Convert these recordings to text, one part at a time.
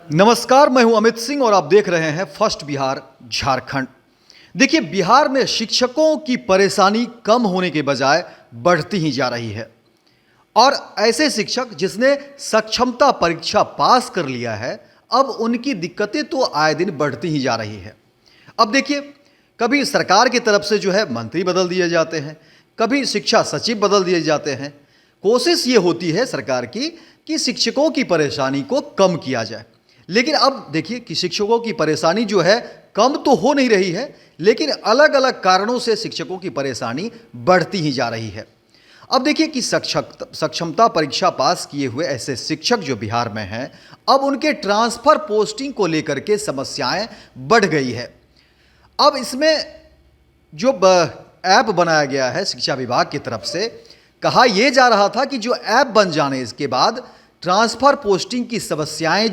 नमस्कार, मैं हूं अमित सिंह और आप देख रहे हैं फर्स्ट बिहार झारखंड। देखिए, बिहार में शिक्षकों की परेशानी कम होने के बजाय बढ़ती ही जा रही है और ऐसे शिक्षक जिसने सक्षमता परीक्षा पास कर लिया है, अब उनकी दिक्कतें तो आए दिन बढ़ती ही जा रही है। अब देखिए, कभी सरकार की तरफ से मंत्री बदल दिए जाते हैं, कभी शिक्षा सचिव बदल दिए जाते हैं। कोशिश ये होती है सरकार की कि शिक्षकों की परेशानी को कम किया जाए, लेकिन अब देखिए कि शिक्षकों की परेशानी कम तो हो नहीं रही है, लेकिन अलग अलग कारणों से शिक्षकों की परेशानी बढ़ती ही जा रही है। अब देखिए कि सक्षमता परीक्षा पास किए हुए ऐसे शिक्षक जो बिहार में हैं, अब उनके ट्रांसफ़र पोस्टिंग को लेकर के समस्याएं बढ़ गई है। अब इसमें जो ऐप बनाया गया है शिक्षा विभाग की तरफ से, कहा यह जा रहा था कि जो ऐप बन जाने इसके बाद ट्रांसफ़र पोस्टिंग की समस्याएं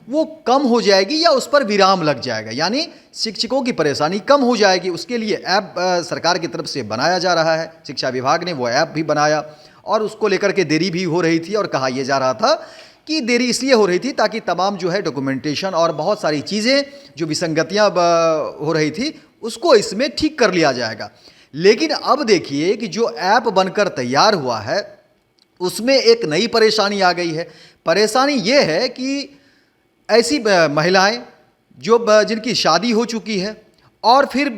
वो कम हो जाएगी या उस पर विराम लग जाएगा, यानी शिक्षकों की परेशानी कम हो जाएगी। उसके लिए ऐप सरकार की तरफ से बनाया जा रहा है। शिक्षा विभाग ने वो ऐप भी बनाया और उसको लेकर के देरी भी हो रही थी और कहा यह जा रहा था कि देरी इसलिए हो रही थी ताकि तमाम डॉक्यूमेंटेशन और बहुत सारी चीज़ें जो विसंगतियाँ हो रही थी उसको इसमें ठीक कर लिया जाएगा। लेकिन अब देखिए कि जो ऐप बनकर तैयार हुआ है उसमें एक नई परेशानी आ गई है। परेशानी ये है कि ऐसी महिलाएं जिनकी शादी हो चुकी है और फिर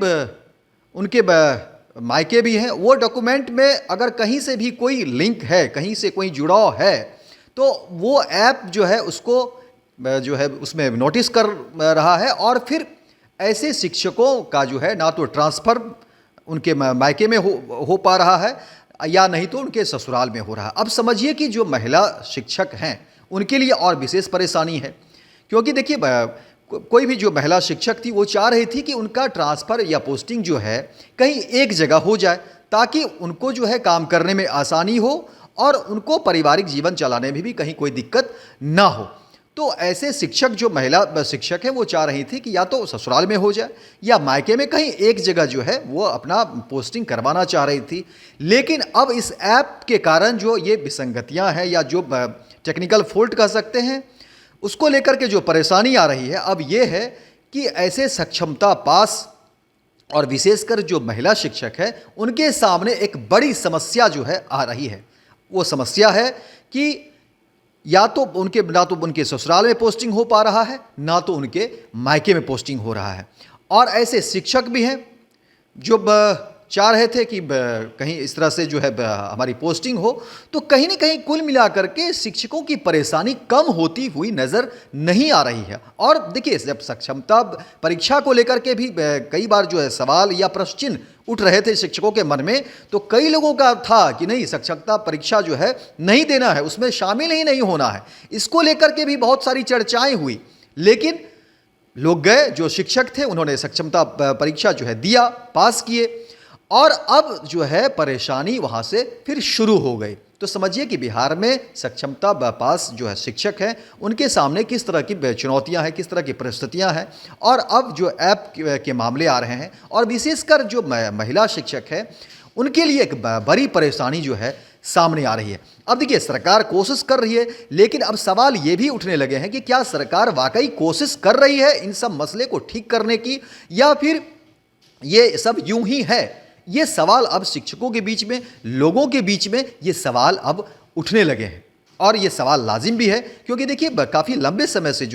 उनके मायके भी हैं, वो डॉक्यूमेंट में अगर कहीं से भी कोई लिंक है, कहीं से कोई जुड़ाव है, तो वो ऐप उसको उसमें नोटिस कर रहा है और फिर ऐसे शिक्षकों का ना तो ट्रांसफ़र उनके मायके में हो पा रहा है या नहीं तो उनके ससुराल में हो रहा है। अब समझिए कि जो महिला शिक्षक हैं उनके लिए और विशेष परेशानी है, क्योंकि देखिए कोई भी जो महिला शिक्षक थी वो चाह रही थी कि उनका ट्रांसफ़र या पोस्टिंग कहीं एक जगह हो जाए ताकि उनको काम करने में आसानी हो और उनको पारिवारिक जीवन चलाने में भी कहीं कोई दिक्कत ना हो। तो ऐसे शिक्षक जो महिला शिक्षक हैं वो चाह रही थी कि या तो ससुराल में हो जाए या मायके में कहीं एक जगह वो अपना पोस्टिंग करवाना चाह रही थी। लेकिन अब इस ऐप के कारण ये विसंगतियां हैं या जो टेक्निकल फॉल्ट कह सकते हैं, उसको लेकर के जो परेशानी आ रही है अब ये है कि ऐसे सक्षमता पास और विशेषकर जो महिला शिक्षक है उनके सामने एक बड़ी समस्या आ रही है। वो समस्या है कि ना तो उनके ससुराल में पोस्टिंग हो पा रहा है, ना तो उनके मायके में पोस्टिंग हो रहा है। और ऐसे शिक्षक भी हैं जो चाह रहे थे कि कहीं इस तरह से हमारी पोस्टिंग हो। तो कहीं ना कहीं कुल मिलाकर के शिक्षकों की परेशानी कम होती हुई नज़र नहीं आ रही है। और देखिए, जब सक्षमता परीक्षा को लेकर के भी कई बार सवाल या प्रश्न चिन्ह उठ रहे थे शिक्षकों के मन में, तो कई लोगों का था कि नहीं, सक्षमता परीक्षा नहीं देना है, उसमें शामिल ही नहीं होना है। इसको लेकर के भी बहुत सारी चर्चाएं हुई, लेकिन लोग गए, जो शिक्षक थे उन्होंने सक्षमता परीक्षा दिया, पास किए और अब परेशानी वहाँ से फिर शुरू हो गई। तो समझिए कि बिहार में सक्षमता पास शिक्षक हैं उनके सामने किस तरह की चुनौतियां हैं, किस तरह की परिस्थितियां हैं। और अब जो ऐप के मामले आ रहे हैं और विशेषकर जो महिला शिक्षक है उनके लिए एक बड़ी परेशानी सामने आ रही है। अब देखिए, सरकार कोशिश कर रही है, लेकिन अब सवाल ये भी उठने लगे हैं कि क्या सरकार वाकई कोशिश कर रही है इन सब मसले को ठीक करने की, या फिर ये सब यूं ही है। ये सवाल अब शिक्षकों के बीच में, लोगों के बीच में ये सवाल अब उठने लगे हैं और ये सवाल लाजिम भी है, क्योंकि देखिए काफ़ी लंबे समय से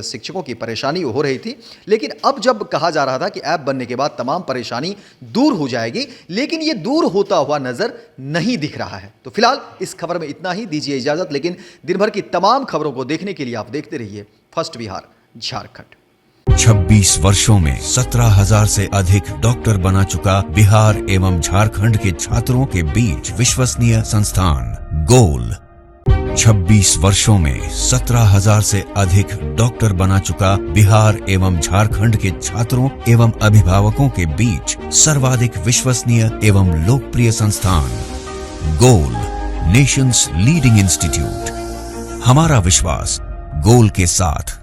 शिक्षकों की परेशानी हो रही थी। लेकिन अब जब कहा जा रहा था कि ऐप बनने के बाद तमाम परेशानी दूर हो जाएगी, लेकिन ये दूर होता हुआ नज़र नहीं दिख रहा है। तो फिलहाल इस खबर में इतना ही, दीजिए इजाज़त। लेकिन दिन भर की तमाम खबरों को देखने के लिए आप देखते रहिए फर्स्ट बिहार झारखंड। 26 वर्षों में 17,000 से अधिक डॉक्टर बना चुका बिहार एवं झारखंड के छात्रों के बीच विश्वसनीय संस्थान गोल। 26 वर्षों में 17,000 से अधिक डॉक्टर बना चुका बिहार एवं झारखंड के छात्रों एवं अभिभावकों के बीच सर्वाधिक विश्वसनीय एवं लोकप्रिय संस्थान गोल, नेशंस लीडिंग इंस्टीट्यूट। हमारा विश्वास गोल के साथ।